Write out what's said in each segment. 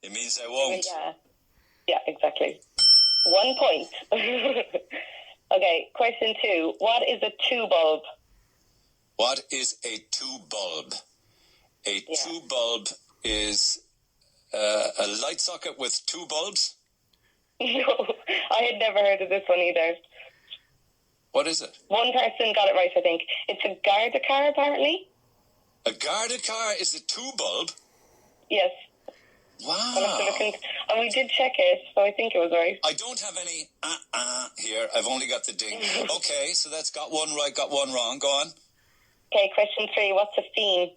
It means I won't. Yeah, exactly. 1 point. Okay, question 2. What is a two bulb? What is a two bulb? A two bulb is a light socket with two bulbs? No, I had never heard of this one either. What is it? One person got it right, I think. It's a Garda car, apparently. A Garda car is a two bulb? Yes. Wow. And we did check it, so I think it was right. I don't have any here. I've only got the ding. Okay, so that's got one right, got one wrong. Go on. Okay, question 3. What's a fiend?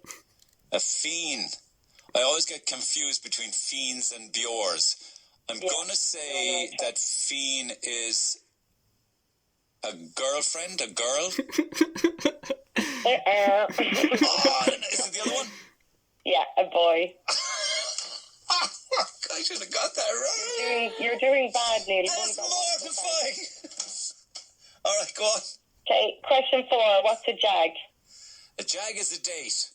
A fiend. I always get confused between fiends and bures. I'm going to say that fiend is a girlfriend, a girl. Is it the other one? Yeah, a boy. I should have got that right. You're doing bad, Neil. That's mortifying. All right, go on. Okay, question 4. What's a jag? A jag is a date.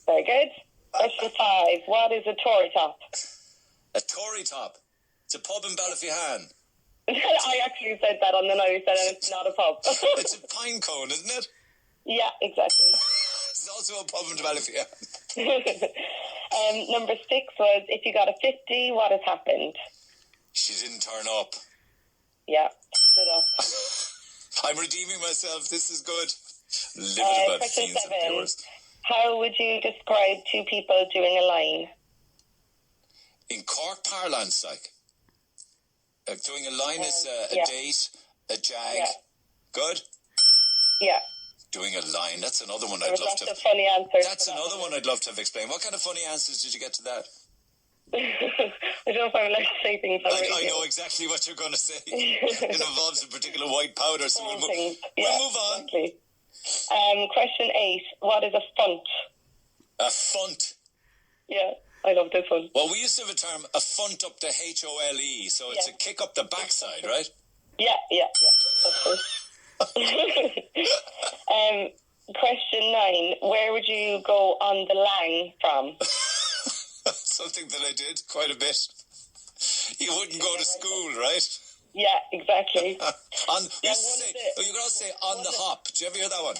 Very good. Question 5. What is a Tory top? A Tory top. It's a pub in Ballyfihan. I actually said that on the night. I said it's not a pub. It's a pine cone, isn't it? Yeah, exactly. It's also a pub in Ballyfihan. Number 6 was, if you got a 50, what has happened? She didn't turn up. Yeah, stood up. I'm redeeming myself. This is good. Livid about question fiends 7. and viewers. How would you describe two people doing a line? In Cork parlance, like doing a line is a date, a jag. Yeah. Good? Yeah. Doing a line, that's another one There I'd was love to lots of funny answers. That's another one I'd love to have explained. What kind of funny answers did you get to that? I don't know if I'm allowed to say things on radio. I know exactly what you're going to say. It involves a particular white powder, so we'll move on. Exactly. Question 8. What is a funt? A funt? Yeah, I love this one. Well, we used to have a term, a funt up the HOLE, so it's a kick up the backside, right? Yeah. Question 9. Where would you go on the lang from? Something that I did quite a bit. You wouldn't go to school, right? Yeah, exactly. You could also say on the hop. Did you ever hear that one?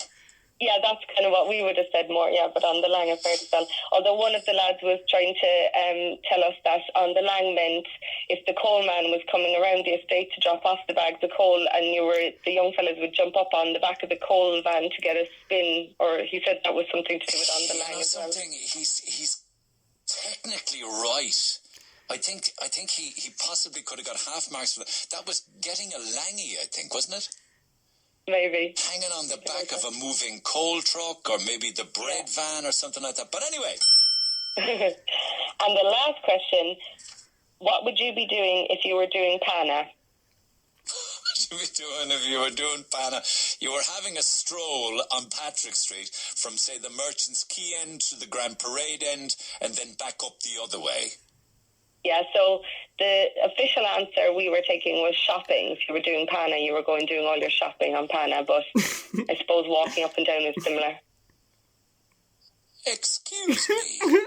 Yeah, that's kind of what we would have said more, yeah, but on the lang I've heard as well. Although one of the lads was trying to tell us that on the lang meant if the coal man was coming around the estate to drop off the bags of coal and the young fellas would jump up on the back of the coal van to get a spin, or he said that was something to do with on the lang as well. He's technically right. I think he possibly could have got half marks for that. That was getting a langy, I think, wasn't it? Maybe. Hanging on the back of a moving coal truck or maybe the bread van or something like that. But anyway. And the last question, what would you be doing if you were doing Pana? What would you be doing if you were doing Pana? You were having a stroll on Patrick Street from, say, the Merchants Quay end to the Grand Parade end and then back up the other way. Yeah, so the official answer we were taking was shopping. If you were doing Pana, you were doing all your shopping on Pana, but I suppose walking up and down is similar. Excuse me.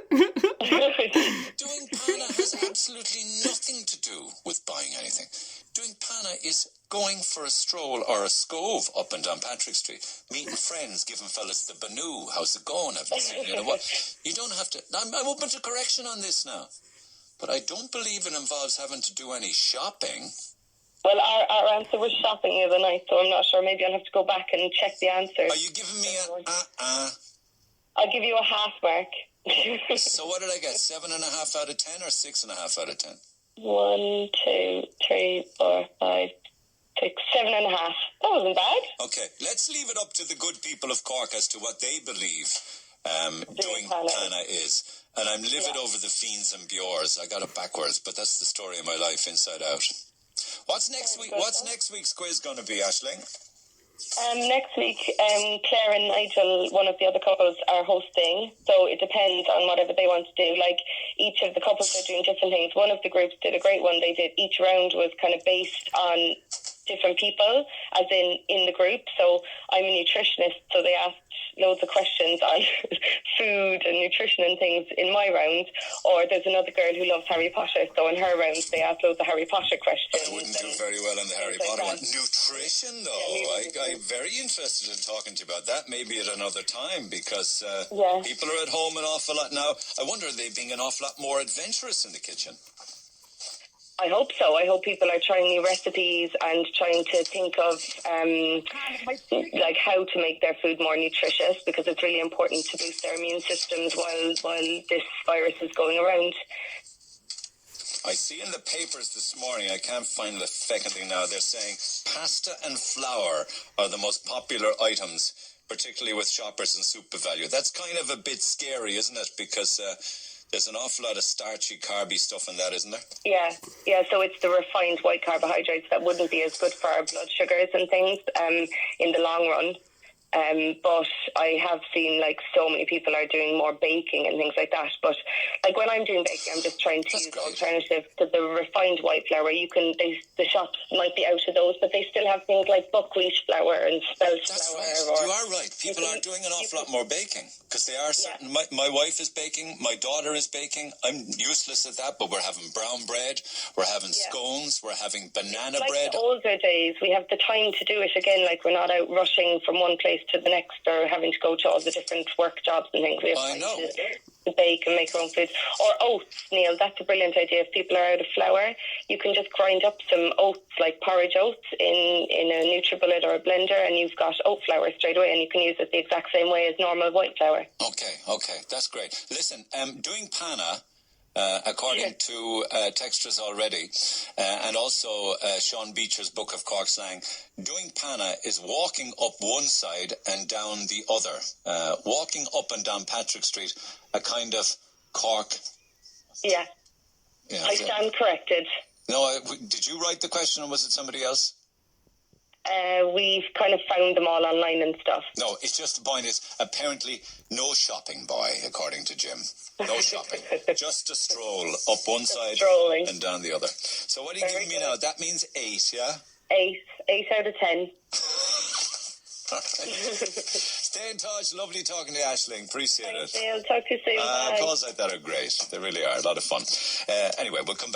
Doing Pana has absolutely nothing to do with buying anything. Doing Pana is going for a stroll or a scove up and down Patrick Street, meeting friends, giving fellas the Banu. How's it going? Haven't seen you in a while. You don't have to. I'm open to correction on this now. But I don't believe it involves having to do any shopping. Well, our answer was shopping the other night, so I'm not sure. Maybe I'll have to go back and check the answer. Are you giving me I'll give you a half mark. So what did I get? 7.5 out of 10 or 6.5 out of 10? 1, 2, 3, 4, 5, 6, 7.5. That wasn't bad. Okay, let's leave it up to the good people of Cork as to what they believe doing Pana is. And I'm livid over the fiends and bures. I got it backwards, but that's the story of my life, inside out. What's next week? What's next week's quiz going to be, Aisling? Next week, Claire and Nigel, one of the other couples, are hosting. So it depends on whatever they want to do. Like, each of the couples are doing different things. One of the groups did a great one. They did, each round was kind of based on different people, as in the group. So I'm a nutritionist, so they asked loads of questions on food and nutrition and things in my round. Or there's another girl who loves Harry Potter, so in her rounds they asked loads of Harry Potter questions. I wouldn't do very well on the Harry Potter one. Nutrition, though, I'm very interested in talking to you about that, maybe at another time, because people are at home an awful lot now. I wonder, are they being an awful lot more adventurous in the kitchen? I hope so. I hope people are trying new recipes and trying to think of like how to make their food more nutritious, because it's really important to boost their immune systems while this virus is going around. I see in the papers this morning, I can't find the second thing now, they're saying pasta and flour are the most popular items, particularly with shoppers and super value. That's kind of a bit scary, isn't it? Because there's an awful lot of starchy, carby stuff in that, isn't there? Yeah. So it's the refined white carbohydrates that wouldn't be as good for our blood sugars and things in the long run. But I have seen like so many people are doing more baking and things like that. But like when I'm doing baking, I'm just trying to use alternative to the refined white flour. The shops might be out of those, but they still have things like buckwheat flour and spelt flour. Right. You are right. People are doing an awful lot more baking because they are certain. My wife is baking. My daughter is baking. I'm useless at that, but we're having brown bread. We're having scones. We're having banana bread. Like the older days, we have the time to do it again. Like we're not out rushing from one place to the next or having to go to all the different work jobs and things. We have time to bake and make our own food. Or oats, Neil, that's a brilliant idea. If people are out of flour, you can just grind up some oats, like porridge oats, in a NutriBullet or a blender, and you've got oat flour straight away, and you can use it the exact same way as normal white flour. Okay, that's great. Listen, doing panna, according to textures already, and also Sean Beecher's book of Cork Slang, doing panna is walking up one side and down the other. Walking up and down Patrick Street, a kind of Cork. Yeah. I stand corrected. No, did you write the question or was it somebody else? We've kind of found them all online and stuff. No, it's just the point is, apparently no shopping, boy, according to Jim. No shopping. Just a stroll up one side and down the other. So what are you giving me now? That means 8, yeah? 8 out of 10. All right. Stay in touch. Lovely talking to you, Aisling. Appreciate it. I'll talk to you soon. Bye. Calls like that are great. They really are. A lot of fun. Anyway, we'll come back.